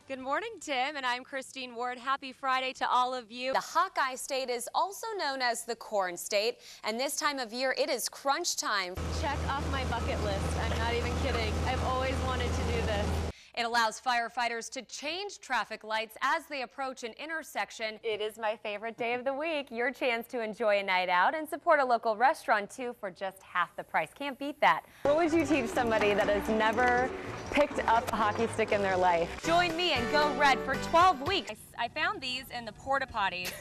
Good morning, Tim, and I'm Kristine Sward. Happy Friday to all of you. The Hawkeye State is also known as the Corn State, and this time of year it is crunch time. Check off my bucket list. I'm not even kidding. I've always wanted to do this. It allows firefighters to change traffic lights as they approach an intersection. It is my favorite day of the week. Your chance to enjoy a night out and support a local restaurant, too, for just half the price. Can't beat that. What would you teach somebody that has never picked up a hockey stick in their life? Join me and Go Red for 12 weeks. I found these in the porta potties.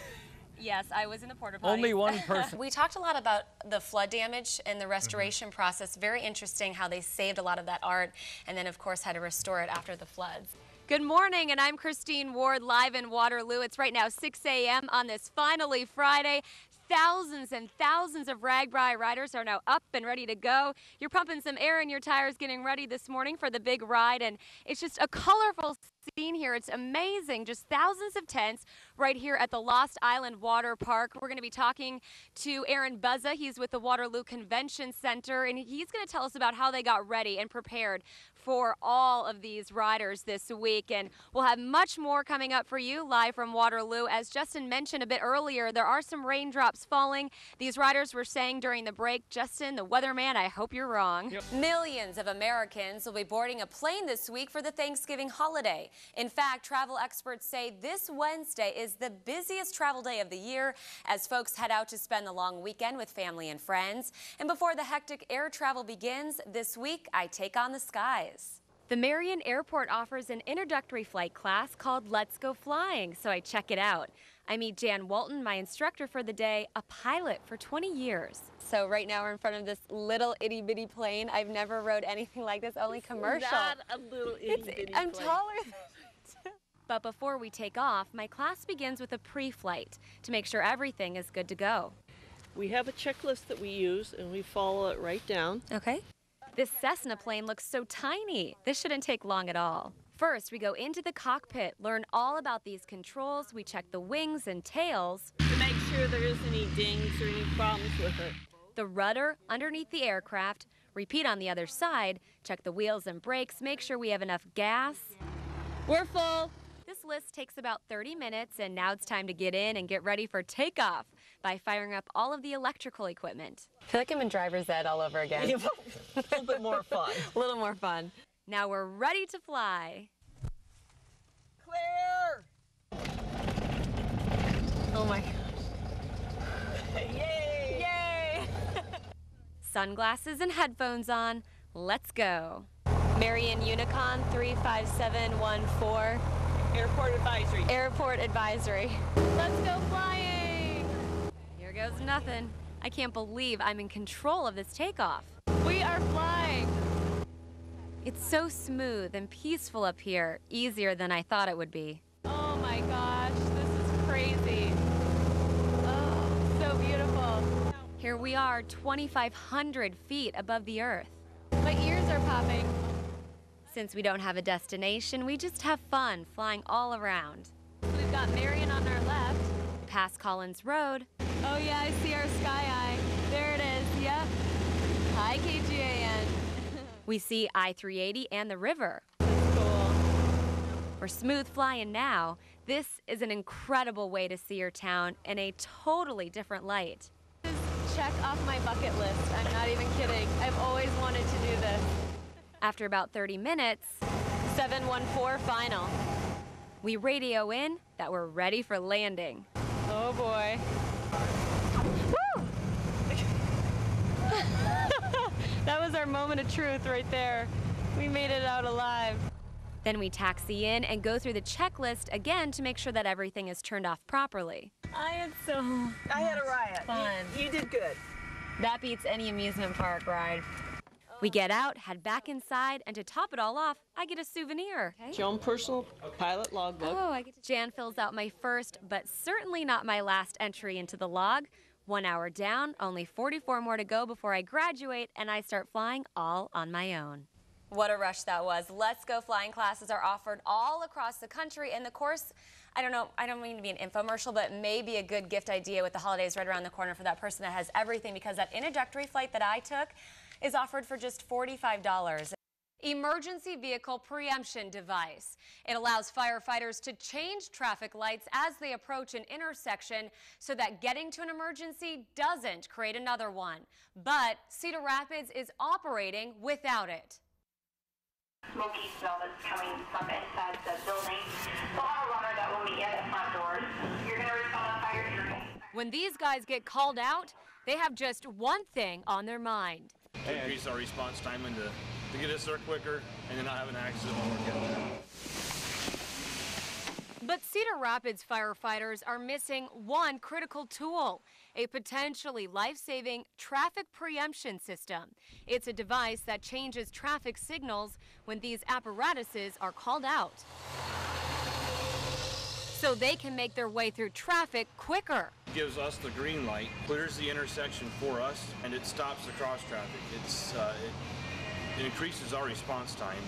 Yes, I was in the porta potties. Only one person. We talked a lot about the flood damage and the restoration process. Very interesting how they saved a lot of that art and then, of course, had to restore it after the floods. Good morning, and I'm Kristine Sward, live in Waterloo. It's right now 6 a.m. on this finally Friday. Thousands and thousands of RAGBRAI riders are now up and ready to go. You're pumping some air in your tires, getting ready this morning for the big ride, and it's just a colorful scene here. It's amazing. Just thousands of tents right here at the Lost Island Water Park. We're going to be talking to Aaron Buzza. He's with the Waterloo Convention Center, and he's going to tell us about how they got ready and prepared for all of these riders this week. And we'll have much more coming up for you live from Waterloo. As Justin mentioned a bit earlier, there are some raindrops falling. These riders were saying during the break, Justin, the weatherman, I hope you're wrong. Yep. Millions of Americans will be boarding a plane this week for the Thanksgiving holiday. In fact, travel experts say this Wednesday is the busiest travel day of the year as folks head out to spend the long weekend with family and friends. And before the hectic air travel begins, this week I take on the skies. The Marion Airport offers an introductory flight class called Let's Go Flying, so I check it out. I meet Jan Walton, my instructor for the day, a pilot for 20 years. So right now we're in front of this little itty bitty plane. I've never rode anything like this, only commercial. Not a little itty bitty I'm plane. taller than it. But before we take off, my class begins with a pre-flight to make sure everything is good to go. We have a checklist that we use and we follow it right down. Okay. This Cessna plane looks so tiny. This shouldn't take long at all. First, we go into the cockpit, learn all about these controls. We check the wings and tails To make sure there isn't any dings or any problems with it. the rudder underneath the aircraft, repeat on the other side, check the wheels and brakes, make sure we have enough gas. We're full. This list takes about 30 minutes, and now it's time to get in and get ready for takeoff by firing up all of the electrical equipment. I feel like I'm in driver's ed all over again. A little bit more fun. A little more fun. Now we're ready to fly. Clear! Oh my gosh. Yay! Yay! Sunglasses and headphones on. Let's go. Marion Unicon 35714. Airport advisory. Airport advisory. Let's go flying! Here goes nothing. I can't believe I'm in control of this takeoff. We are flying! It's so smooth and peaceful up here, easier than I thought it would be. Oh my gosh, this is crazy. Oh, so beautiful. Here we are, 2,500 feet above the earth. My ears are popping. Since we don't have a destination, we just have fun flying all around. We've got Marion on our left, past Collins Road. Oh yeah, I see our sky eye. There it is, yep. Hi, KGAN. We see I-380 and the river. That's cool. We're smooth flying now. This is an incredible way to see your town in a totally different light. This is check off my bucket list. I'm not even kidding. I've always wanted to do this. After about 30 minutes, 714 final. We radio in that we're ready for landing. Oh boy. Woo! That was our moment of truth right there. We made it out alive. Then we taxi in and go through the checklist again to make sure that everything is turned off properly. I had a riot. Fun. You did good. That beats any amusement park ride. We get out, head back inside, and to top it all off, I get a souvenir. Okay. Your own personal pilot logbook. Oh, I get to... Jan fills out my first, but certainly not my last entry into the log. 1 hour down, only 44 more to go before I graduate, and I start flying all on my own. What a rush that was. Let's Go Flying classes are offered all across the country, and the course, I don't know, I don't mean to be an infomercial, but maybe a good gift idea with the holidays right around the corner for that person that has everything, because that introductory flight that I took is offered for just $45. Emergency Vehicle Preemption Device. It allows firefighters to change traffic lights as they approach an intersection so that getting to an emergency doesn't create another one. But Cedar Rapids is operating without it. Smoky smell that's coming from inside the building. We'll have a runner that will meet you at the front doors. You're going to respond on fire hydrant. When these guys get called out, they have just one thing on their mind. To increase our response time and to get us there quicker and then not have an accident when we're getting there. But Cedar Rapids firefighters are missing one critical tool, a potentially life-saving traffic preemption system. It's a device that changes traffic signals when these apparatuses are called out, so they can make their way through traffic quicker. It gives us the green light, clears the intersection for us, and it stops the cross traffic. It increases our response time.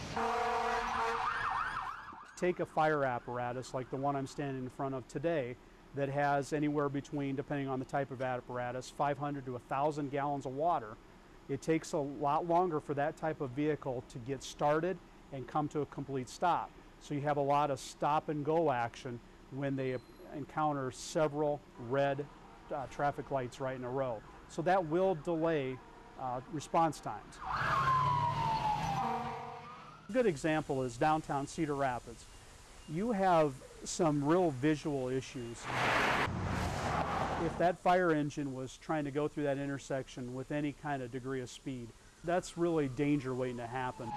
Take a fire apparatus like the one I'm standing in front of today that has anywhere between, depending on the type of apparatus, 500 to 1,000 gallons of water. It takes a lot longer for that type of vehicle to get started and come to a complete stop. So you have a lot of stop and go action when they encounter several red traffic lights right in a row. So that will delay response times. A good example is downtown Cedar Rapids. You have some real visual issues. If that fire engine was trying to go through that intersection with any kind of degree of speed, that's really danger waiting to happen.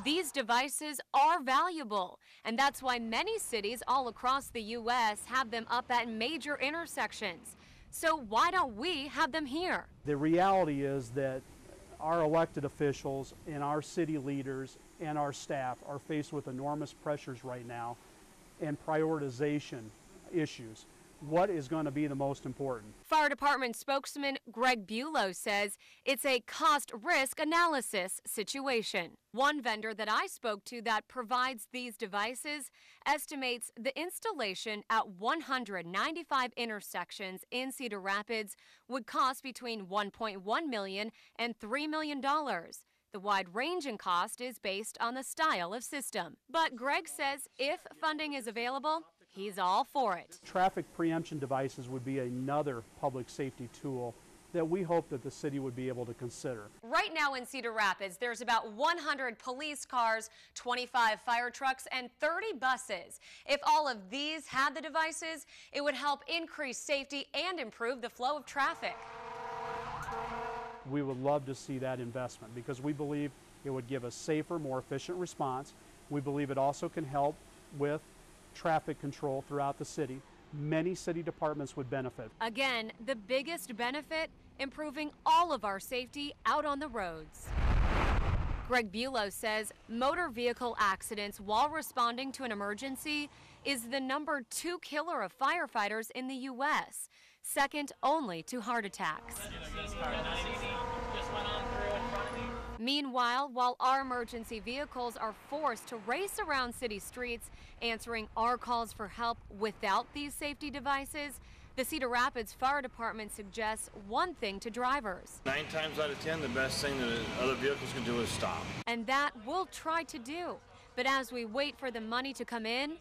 These devices are valuable, and that's why many cities all across the U.S. have them up at major intersections. So why don't we have them here? The reality is that our elected officials and our city leaders and our staff are faced with enormous pressures right now and prioritization issues. What is going to be the most important? Fire Department spokesman Greg Bulow says it's a cost-risk analysis situation. One vendor that I spoke to that provides these devices estimates the installation at 195 intersections in Cedar Rapids would cost between $1.1 million and $3 million. The wide range in cost is based on the style of system. But Greg says if funding is available, he's all for it. Traffic preemption devices would be another public safety tool that we hope that the city would be able to consider. Right now in Cedar Rapids, there's about 100 police cars, 25 fire trucks, and 30 buses. If all of these had the devices, it would help increase safety and improve the flow of traffic. We would love to see that investment because we believe it would give a safer, more efficient response. We believe it also can help with traffic control throughout the city. Many city departments would benefit. Again, the biggest benefit, improving all of our safety out on the roads. Greg Bulow says motor vehicle accidents while responding to an emergency is the #2 killer of firefighters in the U.S., second only to heart attacks. Meanwhile, while our emergency vehicles are forced to race around city streets, answering our calls for help without these safety devices, the Cedar Rapids Fire Department suggests one thing to drivers. 9 times out of 10, the best thing that other vehicles can do is stop. And that we'll try to do. But as we wait for the money to come in,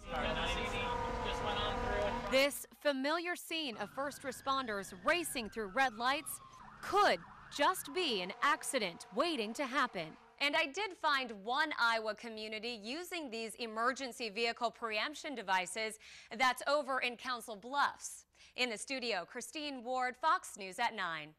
this familiar scene of first responders racing through red lights could just be an accident waiting to happen. And I did find one Iowa community using these emergency vehicle preemption devices. That's over in Council Bluffs. In the studio, Kristine Sward, Fox News at 9.